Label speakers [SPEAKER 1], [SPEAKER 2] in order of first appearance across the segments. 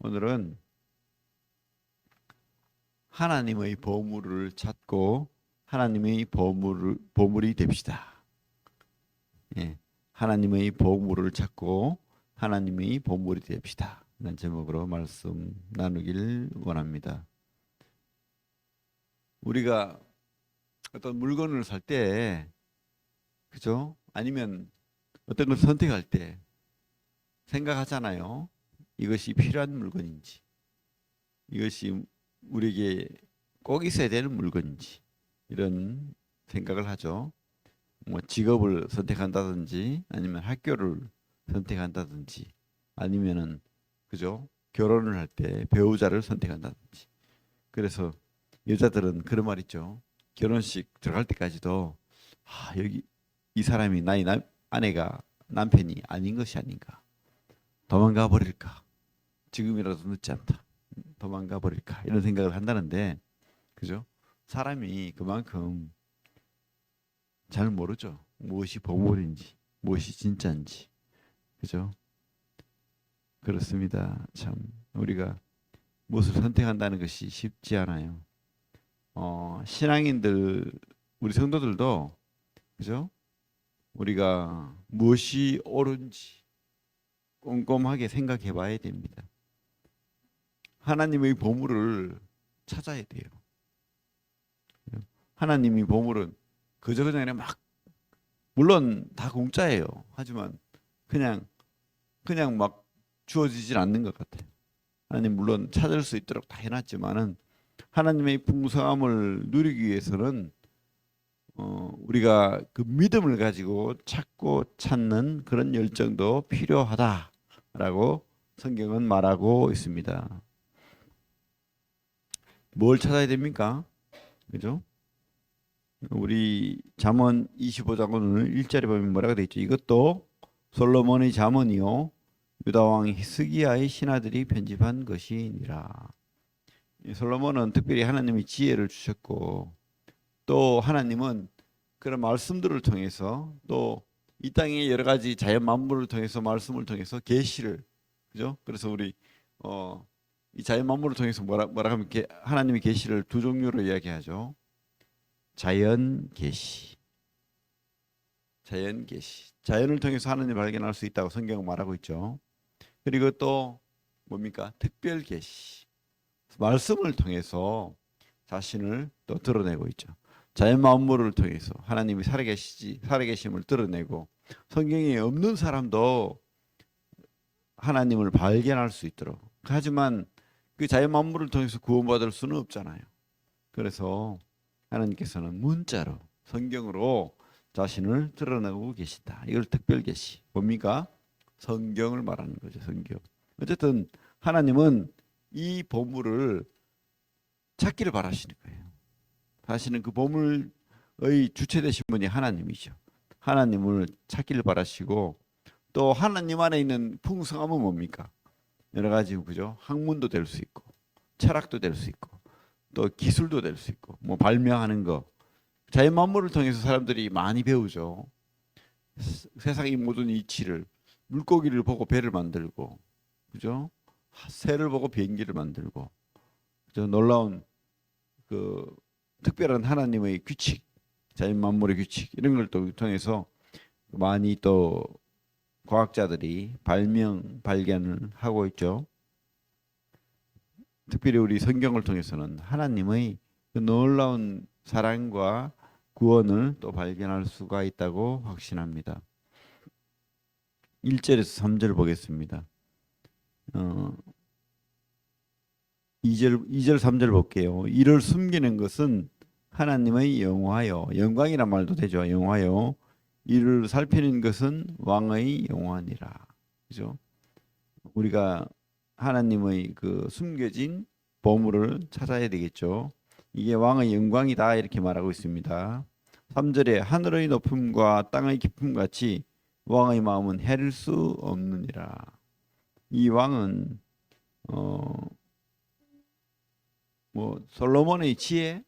[SPEAKER 1] 오늘은 하나님의 보물을 찾고 하나님의 보물이 됩시다. 예, 하나님의 보물을 찾고 하나님의 보물이 됩시다. 이런 제목으로 말씀 나누길 원합니다. 우리가 어떤 물건을 살 때, 그죠? 아니면 어떤 걸 선택할 때 생각하잖아요. 이것이 필요한 물건인지, 이것이 우리에게 꼭 있어야 되는 물건인지 이런 생각을 하죠. 뭐 직업을 선택한다든지 아니면 학교를 선택한다든지 아니면은 그죠? 결혼을 할 때 배우자를 선택한다든지. 그래서 여자들은 그런 말 있죠. 결혼식 들어갈 때까지도 여기 이 사람이 나의 아내가 남편이 아닌 것이 아닌가. 도망가 버릴까. 지금이라도 늦지 않다. 도망가 버릴까. 이런 생각을 한다는데 그죠? 사람이 그만큼 잘 모르죠. 무엇이 보물인지, 무엇이 진짜인지. 그죠? 그렇습니다. 참 우리가 무엇을 선택한다는 것이 쉽지 않아요. 신앙인들 우리 성도들도 그죠? 우리가 무엇이 옳은지 꼼꼼하게 생각해 봐야 됩니다. 하나님의 보물을 찾아야 돼요. 하나님의 보물은 그냥 막 물론 다 공짜예요. 하지만 그냥 막 주어지질 않는 것 같아요. 하나님 물론 찾을 수 있도록 다 해놨지만은 하나님의 풍성함을 누리기 위해서는 우리가 그 믿음을 가지고 찾고 찾는 그런 열정도 필요하다라고 성경은 말하고 있습니다. 뭘 찾아야 됩니까? 그죠? 우리 잠언 25장 오늘 1절에 보면 뭐라고 되어 있죠? 이것도 솔로몬의 잠언이요 유다 왕 히스기야의 신하들이 편집한 것이니라. 솔로몬은 특별히 하나님의 지혜를 주셨고 또 하나님은 그런 말씀들을 통해서 또 이 땅의 여러 가지 자연 만물을 통해서 말씀을 통해서 계시를 그죠? 그래서 우리 이 자연 만물을 통해서 뭐라 하면 하나님의 계시를 두 종류로 이야기하죠. 자연 계시, 자연 계시. 자연을 통해서 하나님을 발견할 수 있다고 성경은 말하고 있죠. 그리고 또 뭡니까? 특별 계시. 말씀을 통해서 자신을 또 드러내고 있죠. 자연 만물을 통해서 하나님이 살아계심을 드러내고 성경에 없는 사람도 하나님을 발견할 수 있도록. 하지만 그 자연 만물을 통해서 구원받을 수는 없잖아요. 그래서 하나님께서는 문자로 성경으로 자신을 드러내고 계시다. 이걸 특별 계시. 뭡니까? 성경을 말하는 거죠. 성경. 어쨌든 하나님은 이 보물을 찾기를 바라시는 거예요. 사실은 그 보물의 주체 되신 분이 하나님이죠. 하나님을 찾기를 바라시고 또 하나님 안에 있는 풍성함은 뭡니까? 여러 가지 그죠? 학문도 될 수 있고 철학도 될 수 있고 또 기술도 될 수 있고 뭐 발명하는 거 자연 만물을 통해서 사람들이 많이 배우죠. 세상의 모든 이치를 물고기를 보고 배를 만들고 그죠? 새를 보고 비행기를 만들고 그죠? 놀라운 그 특별한 하나님의 규칙, 자연 만물의 규칙 이런 걸 또 통해서 많이 또 과학자들이 발견을 하고 있죠. 특별히 우리 성경을 통해서는 하나님의 그 놀라운 사랑과 구원을 또 발견할 수가 있다고 확신합니다. 1절에서 3절 보겠습니다. 2절 3절 볼게요. 이를 숨기는 것은 하나님의 영화요. 영광이란 말도 되죠. 영화요. 이를 살피는 것은 왕의 영화니라. 그죠? 우리가 하나님의 그 숨겨진 보물을 찾아야 되겠죠. 이게 왕의 영광이다 이렇게 말하고 있습니다. 3절에 하늘의 높음과 땅의 깊음 같이 왕의 마음은 헤릴 수 없느니라. 이 왕은 솔로몬의 지혜,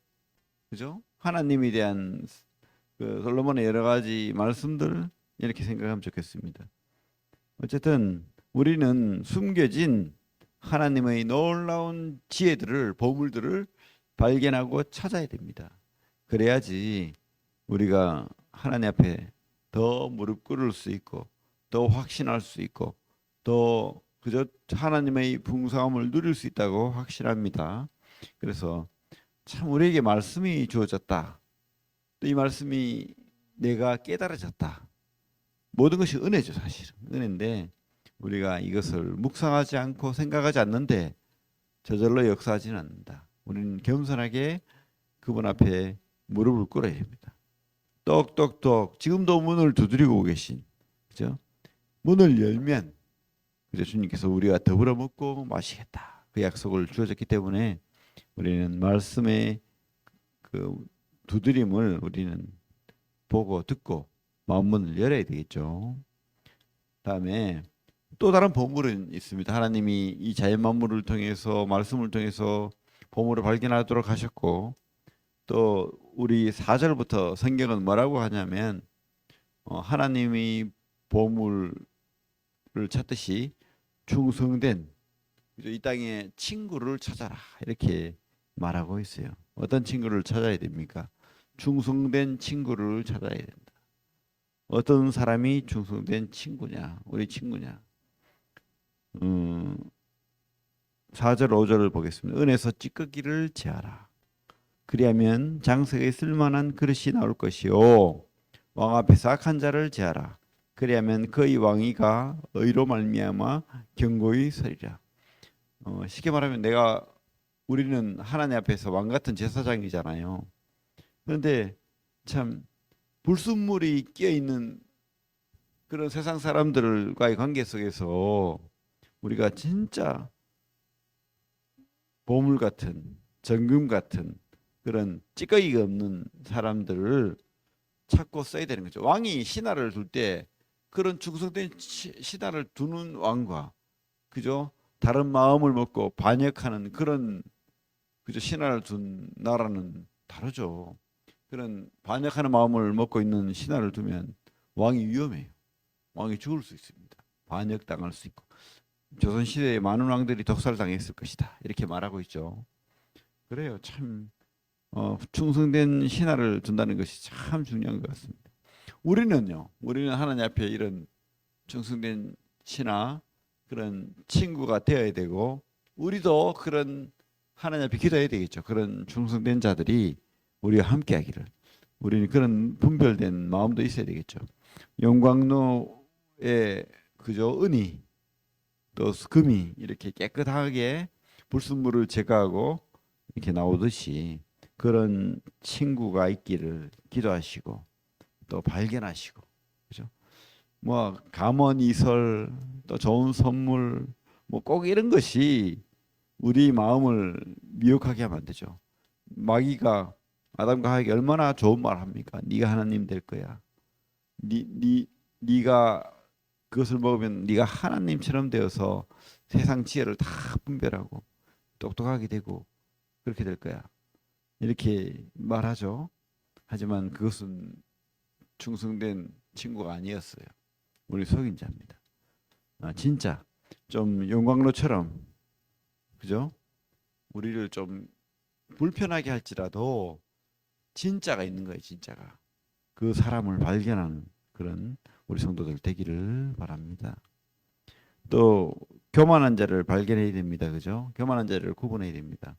[SPEAKER 1] 그죠? 하나님에 대한 그 솔로몬의 여러 가지 말씀들 이렇게 생각하면 좋겠습니다. 어쨌든 우리는 숨겨진 하나님의 놀라운 지혜들을, 보물들을 발견하고 찾아야 됩니다. 그래야지 우리가 하나님 앞에 더 무릎 꿇을 수 있고, 더 확신할 수 있고, 더 그저 하나님의 풍성함을 누릴 수 있다고 확신합니다. 그래서 참 우리에게 말씀이 주어졌다. 또 이 말씀이 내가 깨달아졌다. 모든 것이 은혜죠, 사실은. 은혜인데 우리가 이것을 묵상하지 않고 생각하지 않는데 저절로 역사하지는 않는다. 우리는 겸손하게 그분 앞에 무릎을 꿇어야 됩니다. 똑똑똑 지금도 문을 두드리고 계신, 그죠? 문을 열면 그죠? 주님께서 우리와 더불어 먹고 마시겠다. 그 약속을 주어졌기 때문에 우리는 말씀의 그 두드림을 우리는 보고 듣고 마음 문을 열어야 되겠죠. 다음에 또 다른 보물은 있습니다. 하나님이 이 자연 만물을 통해서 말씀을 통해서 보물을 발견하도록 하셨고, 또 우리 4절부터 성경은 뭐라고 하냐면 하나님이 보물을 찾듯이 충성된 이 땅에 친구를 찾아라 이렇게 말하고 있어요. 어떤 친구를 찾아야 됩니까? 충성된 친구를 찾아야 된다. 어떤 사람이 충성된 친구냐? 우리 친구냐? 4절 5절을 보겠습니다. 은에서 찌꺼기를 제하라. 그리하면 장석에 쓸만한 그릇이 나올 것이요 왕 앞에서 악한 자를 제하라. 그리하면 그의 왕위가 의로 말미암아 견고히 서리라. 쉽게 말하면 우리는 하나님 앞에서 왕 같은 제사장이잖아요. 그런데 참 불순물이 끼어 있는 그런 세상 사람들과의 관계 속에서 우리가 진짜 보물 같은, 정금 같은 그런 찌꺼기가 없는 사람들을 찾고 써야 되는 거죠. 왕이 신하를 둘 때 그런 충성된 신하를 두는 왕과 그죠? 다른 마음을 먹고 반역하는 그런 그죠? 신하를 둔 나라는 다르죠. 그런 반역하는 마음을 먹고 있는 신하를 두면 왕이 위험해요. 왕이 죽을 수 있습니다. 반역당할 수 있고. 조선 시대에 많은 왕들이 독살당했을 것이다. 이렇게 말하고 있죠. 그래요. 참 충성된 신하를 둔다는 것이 참 중요한 것 같습니다. 우리는 하나님 앞에 이런 충성된 신하, 그런 친구가 되어야 되고, 우리도 그런 하나님 앞에 기도해야 되겠죠. 그런 충성된 자들이 우리와 함께하기를. 우리는 그런 분별된 마음도 있어야 되겠죠. 영광로의 그저 은이 또 금이 이렇게 깨끗하게 불순물을 제거하고 이렇게 나오듯이 그런 친구가 있기를 기도하시고 또 발견하시고, 그죠? 뭐 감언이설 또 좋은 선물 뭐 꼭 이런 것이 우리 마음을 미혹하게 하면 안 되죠. 마귀가 아담과 하에게 얼마나 좋은 말 합니까? 네가 하나님 될 거야. 네가 그것을 먹으면 네가 하나님처럼 되어서 세상 지혜를 다 분별하고 똑똑하게 되고 그렇게 될 거야. 이렇게 말하죠. 하지만 그것은 충성된 친구가 아니었어요. 우리 속인 자입니다. 진짜 좀 용광로처럼 그죠? 우리를 좀 불편하게 할지라도 진짜가 있는 거예요. 진짜가. 그 사람을 발견하는 그런 우리 성도들 되기를 바랍니다. 또 교만한 자를 발견해야 됩니다. 그죠? 교만한 자를 구분해야 됩니다.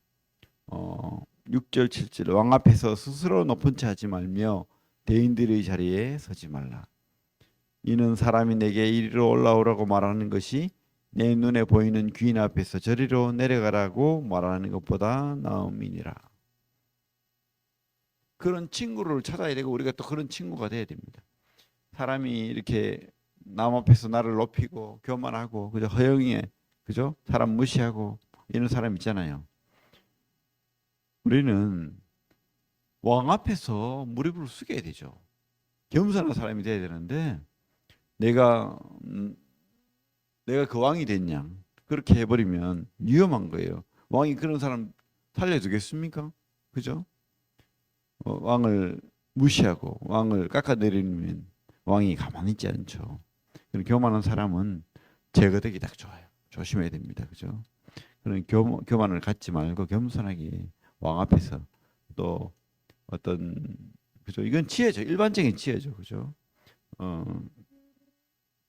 [SPEAKER 1] 6절 7절 왕 앞에서 스스로 높은 체 하지 말며 대인들의 자리에 서지 말라. 이는 사람이 내게 이리로 올라오라고 말하는 것이 내 눈에 보이는 귀인 앞에서 저리로 내려가라고 말하는 것보다 나음이니라. 그런 친구를 찾아야 되고 우리가 또 그런 친구가 돼야 됩니다. 사람이 이렇게 남 앞에서 나를 높이고 교만하고 그저 허영에 그죠? 사람 무시하고 이런 사람 있잖아요. 우리는 왕 앞에서 무릎을 숙여야 되죠. 겸손한 사람이 돼야 되는데 내가 내가 그 왕이 됐냐 그렇게 해버리면 위험한 거예요. 왕이 그런 사람 살려주겠습니까? 그죠? 왕을 무시하고 왕을 깎아내리면 왕이 가만히 있지 않죠. 교만한 사람은 제거되기 딱 좋아요. 조심해야 됩니다. 그죠? 그런 교만을 갖지 말고 겸손하게 왕 앞에서 또 어떤 그죠? 이건 지혜죠. 일반적인 지혜죠. 그죠? 어,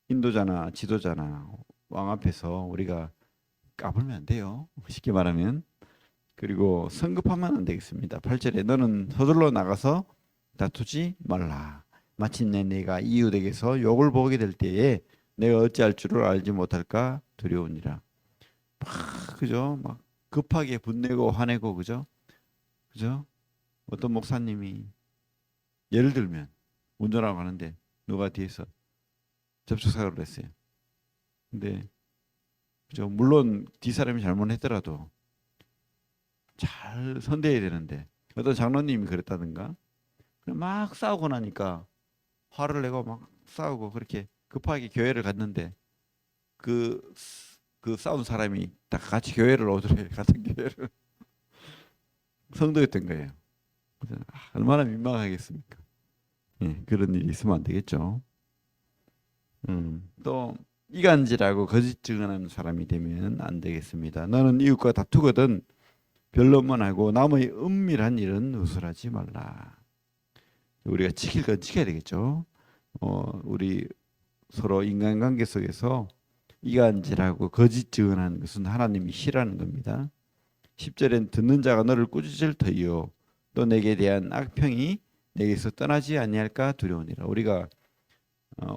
[SPEAKER 1] 인도자나 지도자나 왕 앞에서 우리가 까불면 안 돼요. 쉽게 말하면. 그리고 성급하면 안 되겠습니다. 8절에 너는 서둘러 나가서 다투지 말라. 마침내 내가 이웃에게서 욕을 보게 될 때에 내가 어찌할 줄을 알지 못할까 두려우니라. 그죠? 막 급하게 분내고 화내고 그죠? 그죠? 어떤 목사님이 예를 들면 운전하고 가는데 누가 뒤에서 접촉사고를 했어요. 근데 그죠? 물론 뒤 사람이 잘못했더라도 잘 선대해야 되는데 어떤 장로님이 그랬다든가 막 싸우고 나니까 화를 내고 막 싸우고 그렇게 급하게 교회를 갔는데 그, 그 싸운 사람이 다 같이 교회를 오더래. 같은 교회를 성도였던 거예요. 얼마나 민망하겠습니까? 예, 그런 일이 있으면 안 되겠죠. 또 이간질하고 거짓 증언하는 사람이 되면 안 되겠습니다. 너는 이웃과 다투거든 변론만 하고 남의 은밀한 일은 누설하지 말라. 우리가 지킬 건 지켜야 되겠죠. 우리 서로 인간관계 속에서 이간질하고 거짓 증언하는 것은 하나님이 싫어하는 겁니다. 10절엔 듣는 자가 너를 꾸짖을 터이요 또 내게 대한 악평이 내게서 떠나지 아니할까 두려우니라. 우리가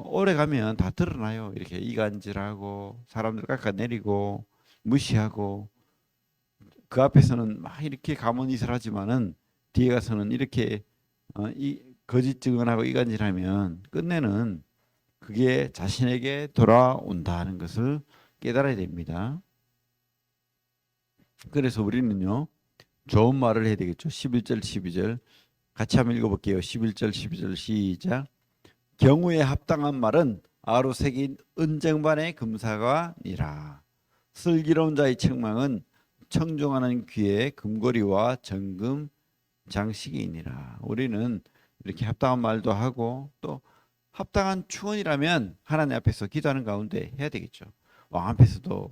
[SPEAKER 1] 오래 가면 다 드러나요. 이렇게 이간질하고 사람들 깎아내리고 무시하고 그 앞에서는 막 이렇게 가문이설하지만은 뒤에 가서는 이렇게 이 거짓 증언하고 이간질하면 끝내는 그게 자신에게 돌아온다는 것을 깨달아야 됩니다. 그래서 우리는요 좋은 말을 해야 되겠죠. 11절 12절 같이 한번 읽어볼게요. 11절 12절 시작. 경우에 합당한 말은 아로 새긴 은쟁반의 금사과니라. 슬기로운 자의 책망은 청종하는 귀에 금고리와 정금 장식이니라. 우리는 이렇게 합당한 말도 하고 또 합당한 충언이라면 하나님 앞에서 기도하는 가운데 해야 되겠죠. 왕 앞에서도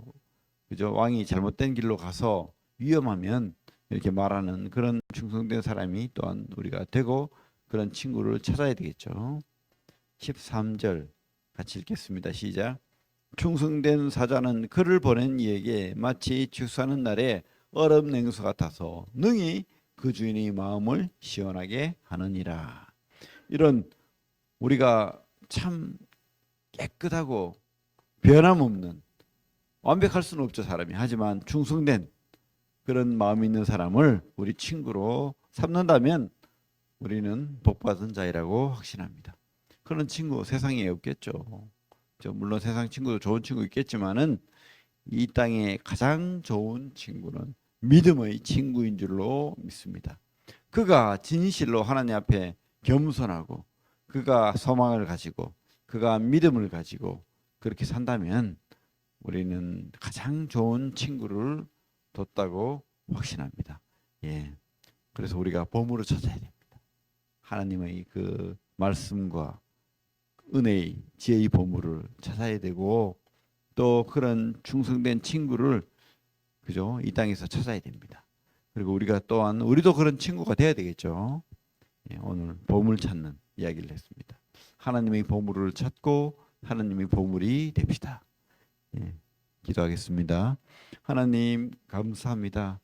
[SPEAKER 1] 그죠? 왕이 잘못된 길로 가서 위험하면 이렇게 말하는 그런 충성된 사람이 또한 우리가 되고 그런 친구를 찾아야 되겠죠. 13절 같이 읽겠습니다. 시작. 충성된 사자는 그를 보낸 이에게 마치 추수하는 날에 얼음 냉수 같아서 능히 그 주인의 마음을 시원하게 하느니라. 이런 우리가 참 깨끗하고 변함없는 완벽할 수는 없죠 사람이. 하지만 충성된 그런 마음이 있는 사람을 우리 친구로 삼는다면 우리는 복받은 자이라고 확신합니다. 그런 친구 세상에 없겠죠. 물론 세상 친구도 좋은 친구 있겠지만은 이 땅에 가장 좋은 친구는 믿음의 친구인 줄로 믿습니다. 그가 진실로 하나님 앞에 겸손하고 그가 소망을 가지고 그가 믿음을 가지고 그렇게 산다면 우리는 가장 좋은 친구를 뒀다고 확신합니다. 예. 그래서 우리가 보물을 찾아야 됩니다. 하나님의 그 말씀과 은혜의 지혜의 보물을 찾아야 되고 또 그런 충성된 친구를 그죠? 이 땅에서 찾아야 됩니다. 그리고 우리가 또한 우리도 그런 친구가 돼야 되겠죠. 예, 오늘 보물 찾는 이야기를 했습니다. 하나님의 보물을 찾고 하나님의 보물이 됩시다. 예, 기도하겠습니다. 하나님 감사합니다.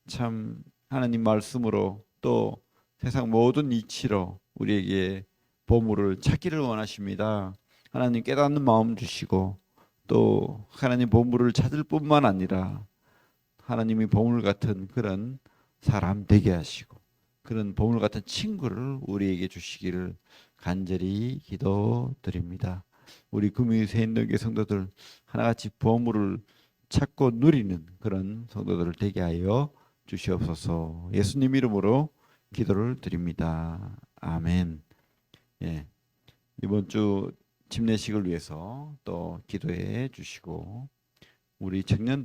[SPEAKER 1] 참 하나님 말씀으로 또 세상 모든 이치로 우리에게 보물을 찾기를 원하십니다. 하나님 깨닫는 마음 주시고 또 하나님 보물을 찾을 뿐만 아니라 하나님이 보물 같은 그런 사람 되게 하시고 그런 보물 같은 친구를 우리에게 주시기를 간절히 기도드립니다. 우리 금요 새인동교 성도들 하나같이 보물을 찾고 누리는 그런 성도들을 되게 하여 주시옵소서. 예수님 이름으로 기도를 드립니다. 아멘. 예. 이번 주 침례식을 위해서 또 기도해 주시고 우리 청년들